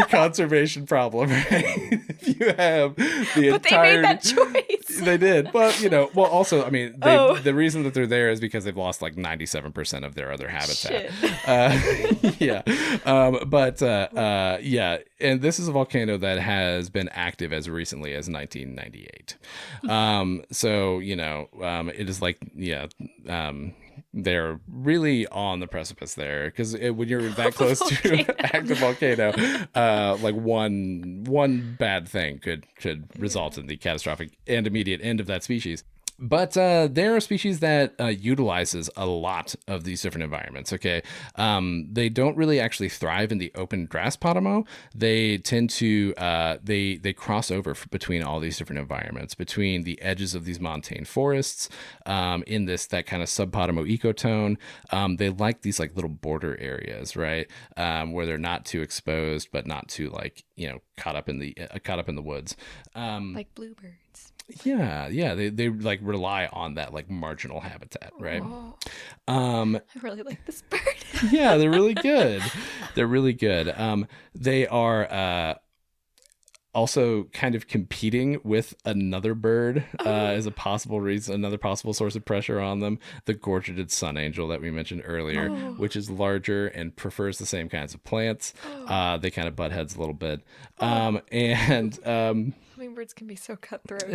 conservation problem, right? If you have the But they made that choice. They did. Well, also, I mean, the reason that they're there is because they've lost like 97% of their other habitat. Yeah. Yeah. And this is a volcano that has been active as recently as 1998. So, it is like, they're really on the precipice there, because when you're that close to an active volcano, like one bad thing could result in the catastrophic and immediate end of that species. But there are species that utilizes a lot of these different environments. Okay, they don't really actually thrive in the open grass Paramo. They tend to they cross over between all these different environments, between the edges of these montane forests, in that kind of sub-Paramo ecotone. They like these like little border areas, right, where they're not too exposed, but not too caught up in the woods, like bluebirds. Yeah, they like rely on that like marginal habitat, right? I really like this bird. Yeah, they're really good. They are also kind of competing with another bird as a possible reason, another possible source of pressure on them, the gorgeted sun angel that we mentioned earlier, which is larger and prefers the same kinds of plants. They kind of butt heads a little bit. Hummingbirds can be so cutthroat.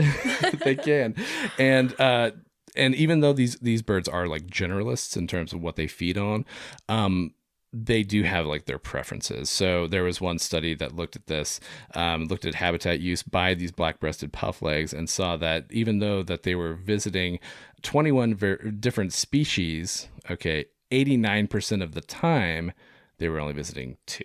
They can. And even though these birds are like generalists in terms of what they feed on, they do have like their preferences. So there was one study that looked at this, looked at habitat use by these black-breasted pufflegs, and saw that even though that they were visiting 21 different species, 89% of the time they were only visiting 2.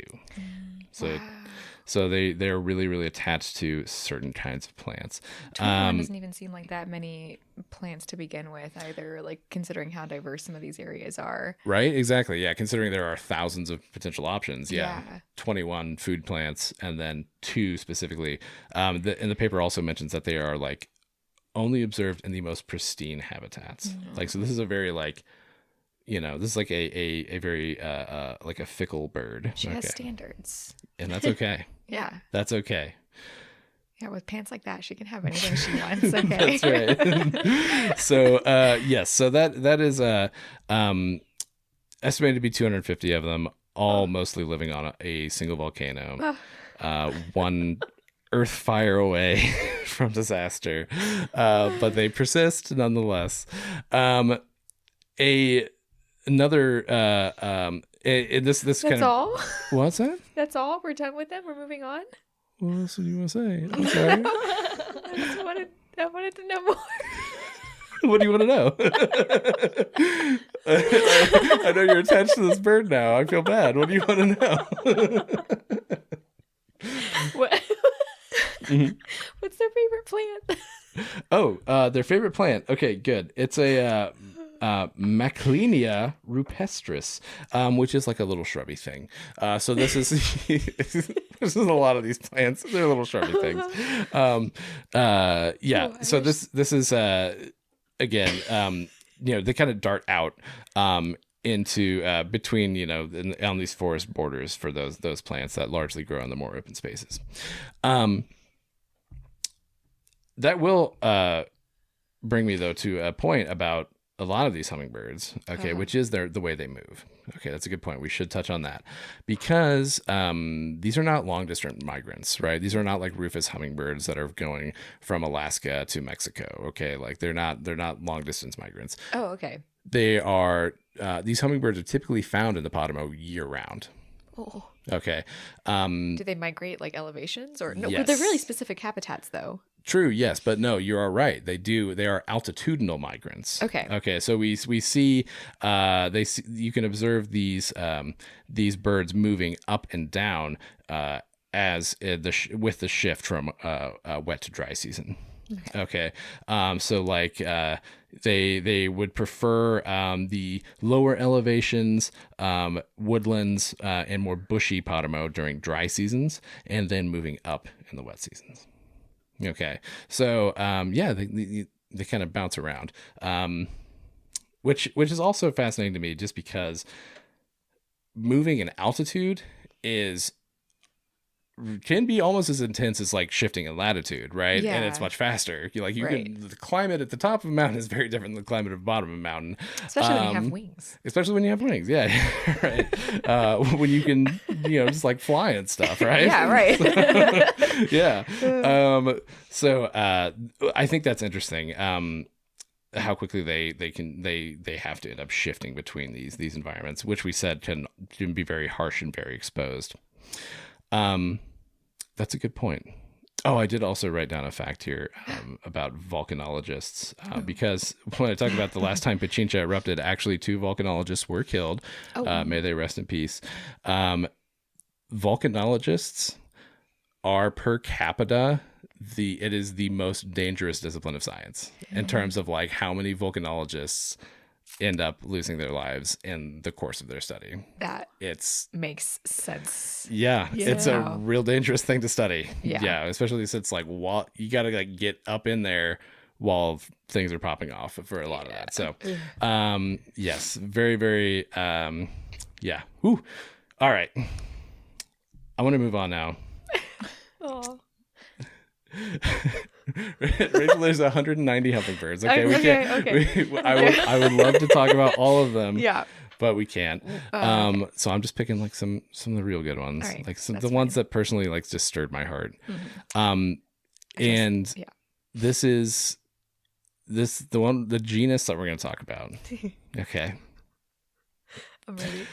So they're really, really attached to certain kinds of plants. 21 doesn't even seem like that many plants to begin with either, like considering how diverse some of these areas are. Right? Exactly. Yeah. Considering there are thousands of potential options. Yeah. 21 food plants and then 2 specifically. And the paper also mentions that they are like only observed in the most pristine habitats. Like, so this is a very like, this is like a very like a fickle bird. She has standards. And that's okay. Yeah. That's okay. Yeah, with pants like that, she can have anything she wants. Okay. That's right. So, yes. So that is estimated to be 250 of them, all mostly living on a single volcano. One earth fire away from disaster. But they persist nonetheless. Another this That's kind of all? What's that? That's all? We're done with them? We're moving on? What else do you want to say? I'm sorry. I wanted to know more. What do you want to know? I know you're attached to this bird now. I feel bad. What do you want to know? What? What's their favorite plant? Their favorite plant. Okay, good. It's a Maclinia rupestris, which is like a little shrubby thing. So this is this is a lot of these plants. They're little shrubby things. So this is again, they kind of dart out into between on these forest borders for those plants that largely grow in the more open spaces. That will bring me though to a point about a lot of these hummingbirds, which is the way they move. Okay, that's a good point. We should touch on that because these are not long-distance migrants, right? These are not like rufous hummingbirds that are going from Alaska to Mexico. Okay, like they're not long-distance migrants. Oh, okay. They are these hummingbirds are typically found in the Páramo year-round. Oh. Okay. Do they migrate like elevations or no? Yes. But they're really specific habitats, though. True, yes, but no, you are right. They do. They are altitudinal migrants. Okay. So we see you can observe these birds moving up and down with the shift from wet to dry season. Okay. So like they would prefer the lower elevations, woodlands, and more bushy Páramo during dry seasons, and then moving up in the wet seasons. Okay, so they kind of bounce around, which is also fascinating to me, just because moving in altitude is can be almost as intense as like shifting in latitude, right? Yeah. And it's much faster. You Right. can, the climate at the top of a mountain is very different than the climate at the bottom of a mountain. Especially when you have wings. Especially when you have wings, yeah, right. When you can, just like fly and stuff, right? Yeah, right. Yeah. So I think that's interesting. How quickly they have to end up shifting between these environments, which we said can be very harsh and very exposed. That's a good point. Oh, I did also write down a fact here about volcanologists, because when I talk about the last time Pichincha erupted, actually 2 volcanologists were killed. May they rest in peace. Volcanologists are per capita it is the most dangerous discipline of science in terms of like how many volcanologists end up losing their lives in the course of their study. It's makes sense. Yeah, it's a real dangerous thing to study. Yeah, especially since like you got to like get up in there while things are popping off for a lot of that. So, yes, very, very, yeah. Whew. All right, I want to move on now. Oh. Rachel, there's 190 hummingbirds. Okay, we can't. Okay. I would love to talk about all of them. Yeah, but we can't. So I'm just picking like some of the real good ones, right, like the ones that personally like just stirred my heart. And this is the genus that we're going to talk about. Okay, I'm ready.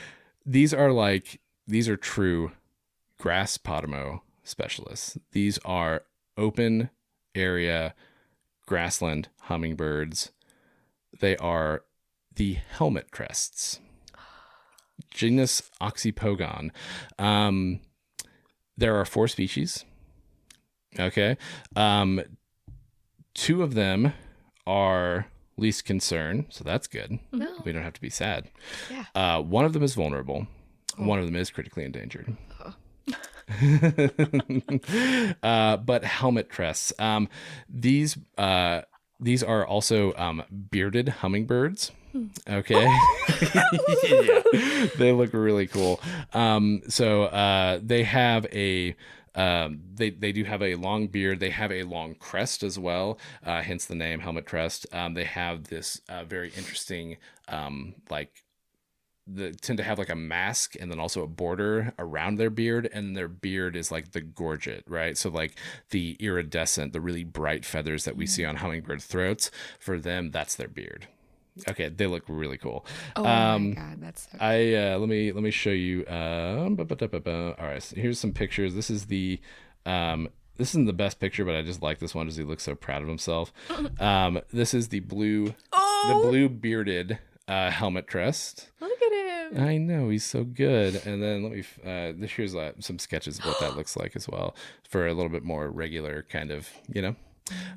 These are true grass Paramo specialists. These are open area grassland hummingbirds. They are the helmet crests, genus Oxypogon. There are 4 species. Okay. 2 of them are least concern, so that's good. No. We don't have to be sad. Yeah. One of them is vulnerable. One of them is critically endangered. But helmet crests. These are also bearded hummingbirds. Okay. Yeah, they look really cool. So they have a they do have a long beard. They have a long crest as well, hence the name helmet crest. They have this very interesting tend to have like a mask and then also a border around their beard, and their beard is like the gorget, right? So like the iridescent, the really bright feathers that we see on hummingbird throats, for them, that's their beard. Okay, they look really cool. Oh my god, that's so cool. Let me show you. All right, so here's some pictures. This is the this isn't the best picture, but I just like this one because he looks so proud of himself. This is the blue bearded helmet crest. Look at him. I know, he's so good. And then let me here's some sketches of what that looks like as well, for a little bit more regular kind of, The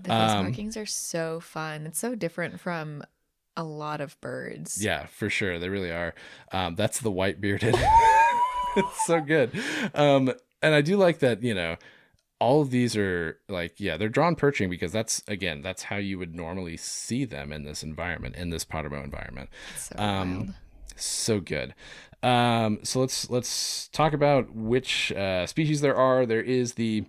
face markings are so fun. It's so different from a lot of birds. Yeah, for sure. They really are. That's the white bearded. It's so good. And I do like that, all of these are like, they're drawn perching because that's how you would normally see them in this environment, in this Páramo environment. So wild. So good. So let's talk about which species there are. There is the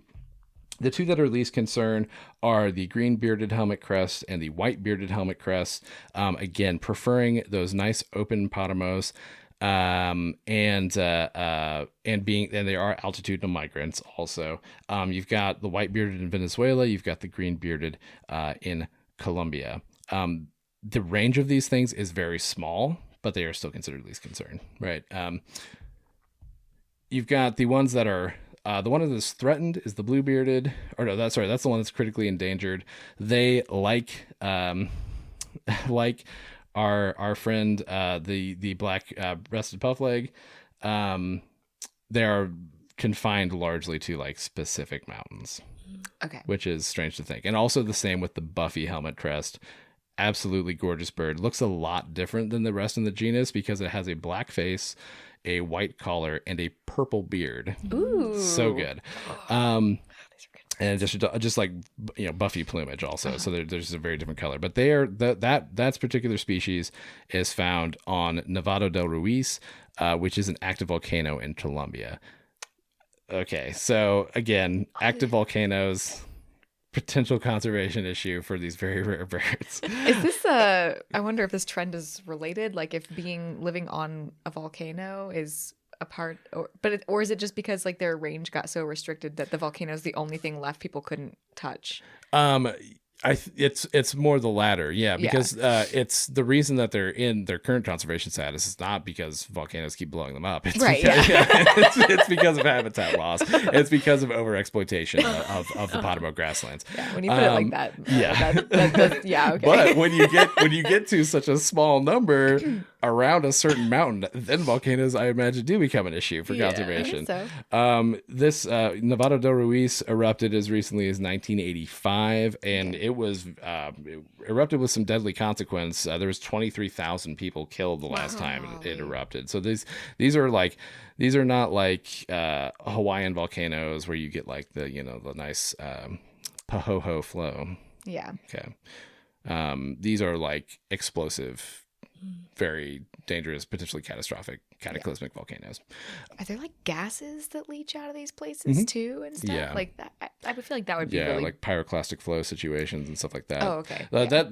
2 that are least concern are the green bearded helmet crest and the white bearded helmet crest. Again, preferring those nice open Páramos. And they are altitudinal migrants also. You've got the white bearded in Venezuela, you've got the green bearded in Colombia. The range of these things is very small, but they are still considered least concern, right? You've got the ones that are the one that is threatened is the blue bearded, or no, that's the one that's critically endangered. They like our friend, the black breasted puffleg, they are confined largely to like specific mountains. Okay. Which is strange to think. And also the same with the buffy helmet crest. Absolutely gorgeous bird. Looks a lot different than the rest of the genus because it has a black face, a white collar, and a purple beard. Ooh. So good. And just like, buffy plumage also. So there's a very different color. But they are that particular species is found on Nevado del Ruiz, which is an active volcano in Colombia. Okay, so again, active volcanoes, potential conservation issue for these very rare birds. Is this I wonder if this trend is related, like if living on a volcano is a part, or is it just because like their range got so restricted that the volcano is the only thing left people couldn't touch? It's more the latter, because it's the reason that they're in their current conservation status is not because volcanoes keep blowing them up. It's right. Because, it's because of habitat loss. It's because of overexploitation of the Páramo grasslands. Yeah, when you put it like that. Yeah. Okay. But when you get to such a small number around a certain mountain, then volcanoes, I imagine, do become an issue for conservation. So. This Nevado del Ruiz erupted as recently as 1985, and it was it erupted with some deadly consequence. There was 23,000 people killed the last time it erupted. So these are not like Hawaiian volcanoes where you get like the nice pahoho flow. Yeah. Okay. These are like explosive, very dangerous, potentially cataclysmic volcanoes. Are there like gases that leach out of these places too and stuff? Yeah. Like that, I would feel like that would be really... like pyroclastic flow situations and stuff like that. Oh, okay. That's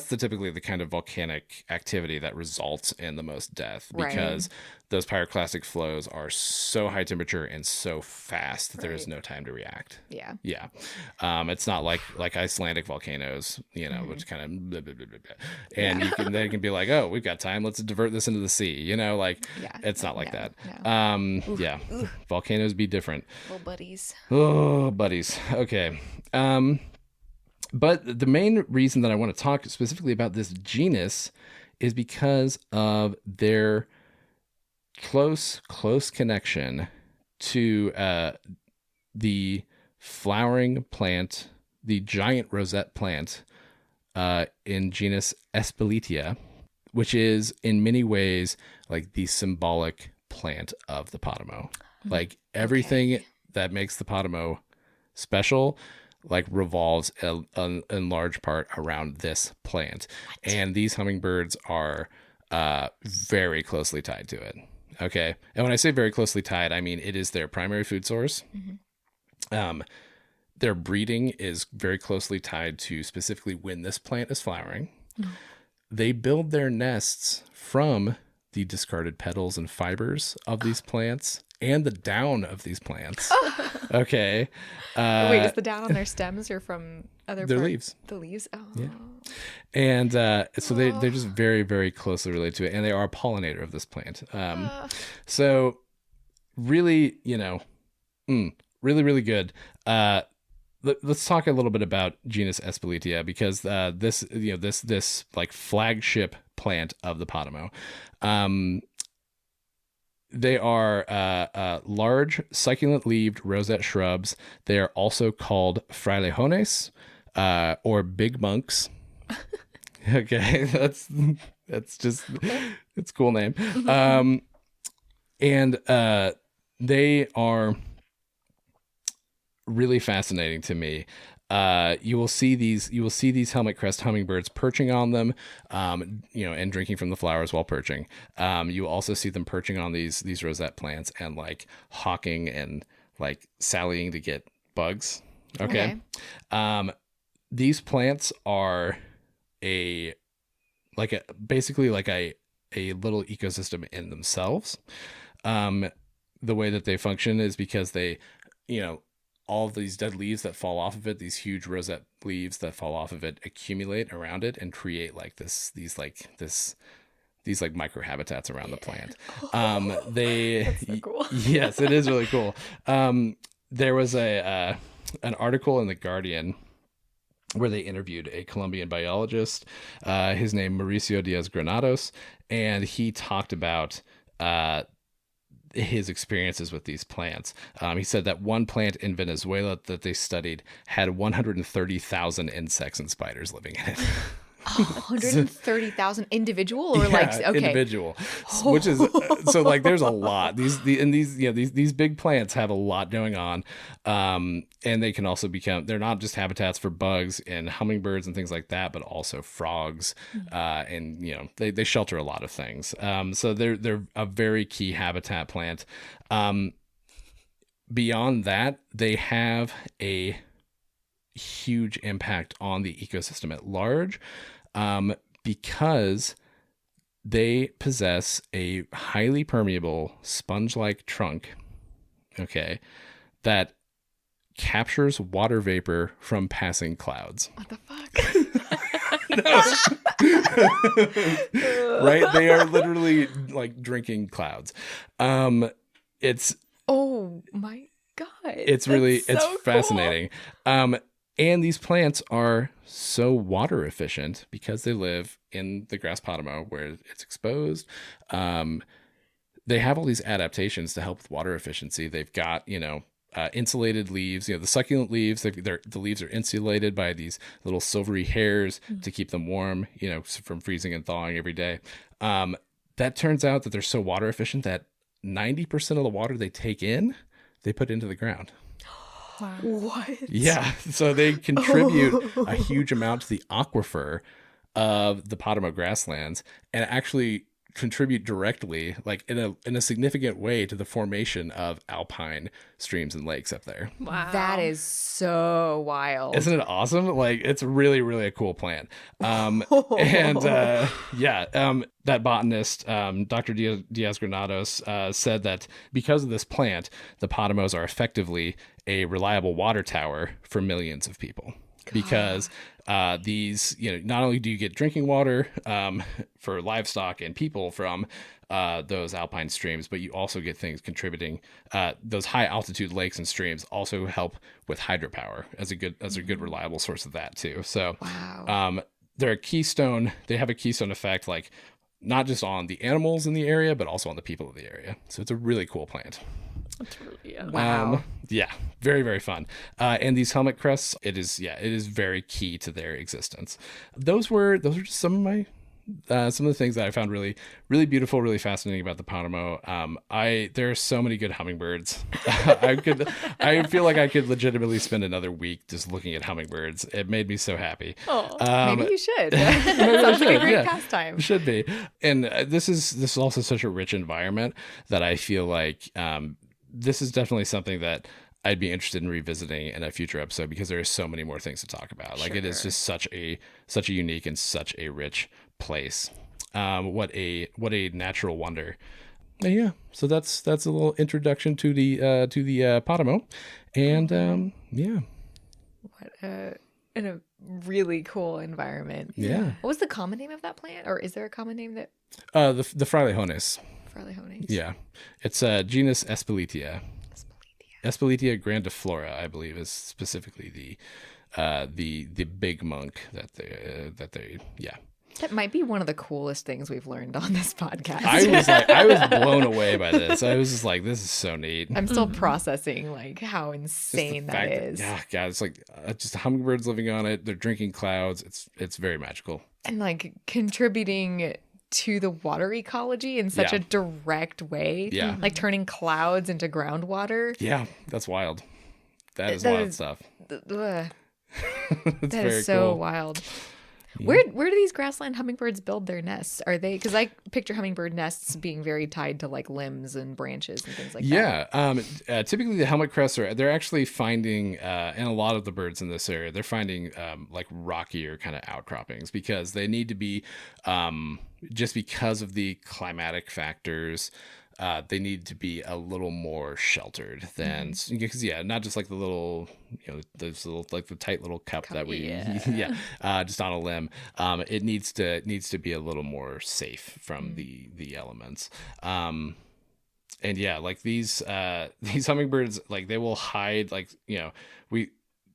typically the kind of volcanic activity that results in the most death, because those pyroclastic flows are so high temperature and so fast that there is no time to react. Yeah. Yeah. It's not like Icelandic volcanoes, which kind of blah, blah, blah, blah, blah. And they can be like, oh, we've got time, let's divert this into the sea. It's not like that. No. Volcanoes be different. Little buddies. Oh, buddies. Okay. But the main reason that I want to talk specifically about this genus is because of their close connection to the flowering plant, the giant rosette plant in genus Espeletia, which is in many ways like the symbolic plant of the Páramo. Like everything that makes the Páramo special like revolves in large part around this plant. And these hummingbirds are very closely tied to it. Okay. And when I say very closely tied, I mean it is their primary food source. Their breeding is very closely tied to specifically when this plant is flowering. They build their nests from the discarded petals and fibers of these plants and the down of these plants. Okay. Wait, is the down on their stems or from other their leaves? The leaves? Oh. Yeah. And so they're just very, very closely related to it. And they are a pollinator of this plant. So really, really, really good. Let's talk a little bit about genus Espeletia, because this like flagship plant of the Páramo. They are large succulent-leaved rosette shrubs. They are also called frailejones, or big monks. Okay, that's just it's a cool name. And they are really fascinating to me. You will see these helmet crest hummingbirds perching on them, and drinking from the flowers while perching. You will also see them perching on these rosette plants and like hawking and like sallying to get bugs. Okay. These plants are basically like a little ecosystem in themselves. The way that they function is because they, all of these dead leaves that fall off of it, these huge rosette leaves that fall off of it, accumulate around it and create like these microhabitats around the plant. That's so cool. Yes, it is really cool. There was an article in The Guardian where they interviewed a Colombian biologist, his name Mauricio Diaz Granados, and he talked about his experiences with these plants. He said that one plant in Venezuela that they studied had 130,000 insects and spiders living in it. 130,000 individual or individual, which is so like there's a lot. These big plants have a lot going on, and they can also they're not just habitats for bugs and hummingbirds and things like that, but also frogs, and they shelter a lot of things. So they're a very key habitat plant. beyond that, they have a huge impact on the ecosystem at large, because they possess a highly permeable sponge-like trunk, okay, that captures water vapor from passing clouds. What the fuck? Right? They are literally like drinking clouds. It's Oh my god. it's really That's so it's fascinating. And these plants are so water efficient because they live in the grass Paramo where it's exposed. They have all these adaptations to help with water efficiency. They've got, insulated leaves, the succulent leaves, the leaves are insulated by these little silvery hairs to keep them warm, from freezing and thawing every day. That turns out that they're so water efficient that 90% of the water they take in, they put into the ground. Wow. What? Yeah. So they contribute a huge amount to the aquifer of the Páramo grasslands and actually contribute directly, like in a significant way, to the formation of alpine streams and lakes up there. Wow. That is so wild. Isn't it awesome? Like, it's really, really a cool plant. That botanist, Dr. Diaz-Granados, said that because of this plant, the Páramos are effectively a reliable water tower for millions of people. Because these, not only do you get drinking water for livestock and people from those alpine streams, but you also get things contributing. Those high altitude lakes and streams also help with hydropower as a good reliable source of that too. So wow. they're a keystone. They have a keystone effect, like not just on the animals in the area, but also on the people of the area. So it's a really cool plant. That's really, Wow. Very, very fun. And these helmet crests, it is very key to their existence. Those are just some of my some of the things that I found really, really beautiful, really fascinating about the Páramo. There are so many good hummingbirds. I feel like I could legitimately spend another week just looking at hummingbirds. It made me so happy. Maybe you should. Sounds like a great pastime. Should be. And this is also such a rich environment that I feel like this is definitely something that I'd be interested in revisiting in a future episode because there are so many more things to talk about. Like, it is just such a unique and such a rich place. What a natural wonder. Yeah. So that's a little introduction to the Páramo, and What in a really cool environment. Yeah. What was the common name of that plant, or is there a common name that? The frailejones. Frailejones. Yeah, it's genus Espeletia. Espeletia grandiflora, I believe, is specifically the big monk that they. That might be one of the coolest things we've learned on this podcast. I was blown away by this. I was just like, this is so neat. I'm still processing like how insane that is. God, it's like just hummingbirds living on it. They're drinking clouds. It's very magical. And like contributing to the water ecology in such a direct way. Yeah. Like turning clouds into groundwater. Yeah, that's wild. That is wild stuff. That That is so wild. Yeah. Where do these grassland hummingbirds build their nests? Are they, because I picture hummingbird nests being very tied to like limbs and branches and things like that. Typically the helmet crests they're actually finding, and a lot of the birds in this area, they're finding like rockier kind of outcroppings because they need to be, just because of the climatic factors, they need to be a little more sheltered than, because not just like the little, those little, like the tight little cup that we, just on a limb. It needs to be a little more safe from the elements. And like these hummingbirds, like they will hide, like,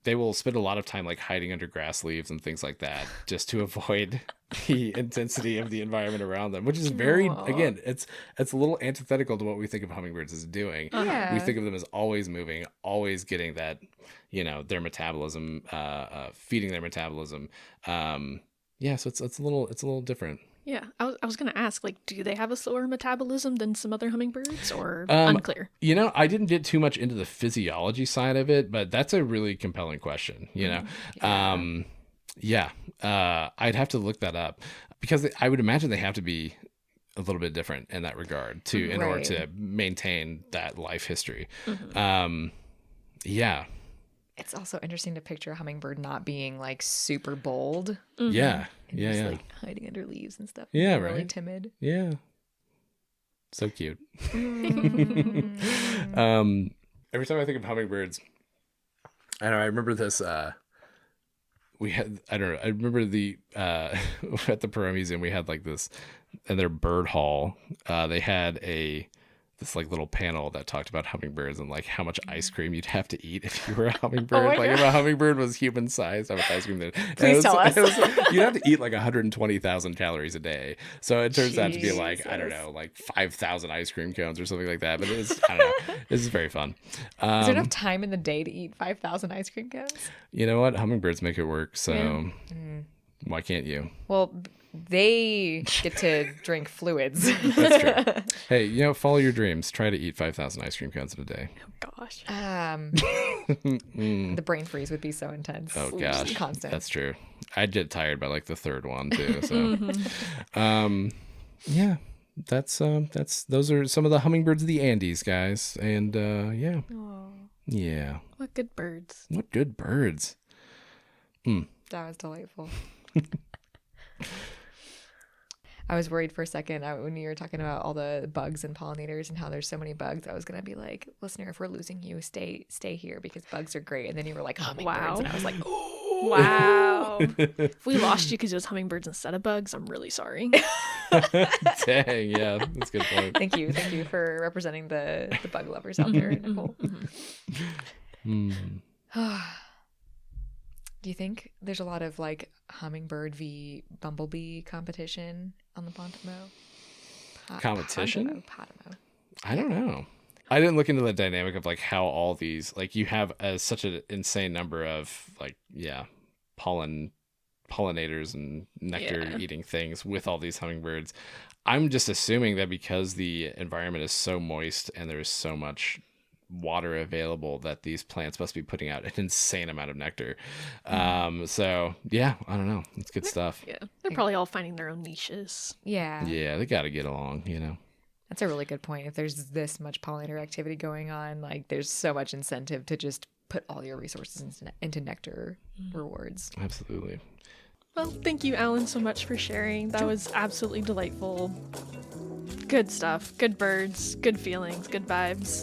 they will spend a lot of time like hiding under grass leaves and things like that just to avoid the intensity of the environment around them, which is very, again, it's a little antithetical to what we think of hummingbirds as doing. Yeah. We think of them as always moving, always getting that, their metabolism, feeding their metabolism. So it's a little different. Yeah, I was going to ask, like, do they have a slower metabolism than some other hummingbirds, or unclear? I didn't get too much into the physiology side of it, but that's a really compelling question, I'd have to look that up because I would imagine they have to be a little bit different in that regard in order to maintain that life history. Yeah. It's also interesting to picture a hummingbird not being like super bold. Yeah. And just like hiding under leaves and stuff. Yeah, really timid. Yeah. So cute. Every time I think of hummingbirds, I remember this, we had, I remember at the Paramo Museum, we had like this, in their bird hall, they had this like little panel that talked about hummingbirds and like how much ice cream you'd have to eat if you were a hummingbird. If a hummingbird was human sized, how much ice cream Please tell us. You'd have to eat like 120,000 calories a day. So it turns out to be like, I don't know, like 5,000 ice cream cones or something like that. But I don't know. This is very fun. Is there enough time in the day to eat 5,000 ice cream cones? You know what? Hummingbirds make it work. So why can't you? Well, they get to drink fluids. That's true. Hey, follow your dreams. Try to eat 5,000 ice cream cones in a day. Oh gosh. The brain freeze would be so intense. Oh gosh, constant. That's true. I'd get tired by like the third one too. So, yeah, those are some of the hummingbirds of the Andes, guys. And yeah, yeah. What good birds. What good birds. That was delightful. I was worried for a second when you were talking about all the bugs and pollinators and how there's so many bugs. I was going to be like, listener, if we're losing you, stay here because bugs are great. And then you were like, hummingbirds. Wow. And I was like, oh. Wow. If we lost you because it was hummingbirds instead of bugs, I'm really sorry. Dang, yeah, that's a good point. Thank you for representing the bug lovers out there, Nicole. Do you think there's a lot of like hummingbird v bumblebee competition on the Páramo? Competition? Páramo. I don't know. I didn't look into the dynamic of like how all these, like, you have such an insane number of like, pollinators and nectar eating things with all these hummingbirds. I'm just assuming that because the environment is so moist and there's so much water available that these plants must be putting out an insane amount of nectar. So yeah, I don't know. It's good stuff. Yeah, they're probably all finding their own niches. Yeah, they got to get along. That's a really good point. If there's this much pollinator activity going on, like there's so much incentive to just put all your resources into nectar rewards. Absolutely. Well, thank you, Allan, so much for sharing. That was absolutely delightful. Good stuff. Good birds. Good feelings. Good vibes.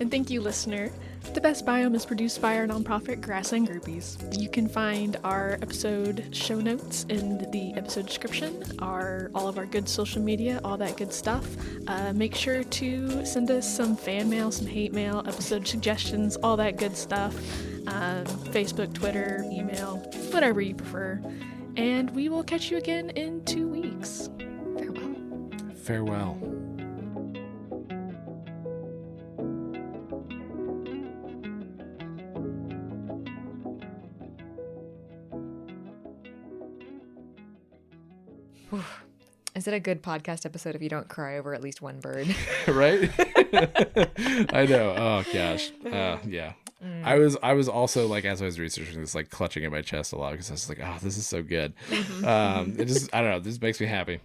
And thank you, listener. The Best Biome is produced by our nonprofit Grassland Groupies. You can find our episode show notes in the episode description, all of our good social media, all that good stuff. Make sure to send us some fan mail, some hate mail, episode suggestions, all that good stuff. Facebook, Twitter, email, whatever you prefer. And we will catch you again in 2 weeks. Farewell. Is it a good podcast episode if you don't cry over at least one bird? Right? I know. Oh gosh. Yeah. I was also like, as I was researching this, like clutching at my chest a lot because I was like, oh, this is so good. It just, I don't know, this makes me happy.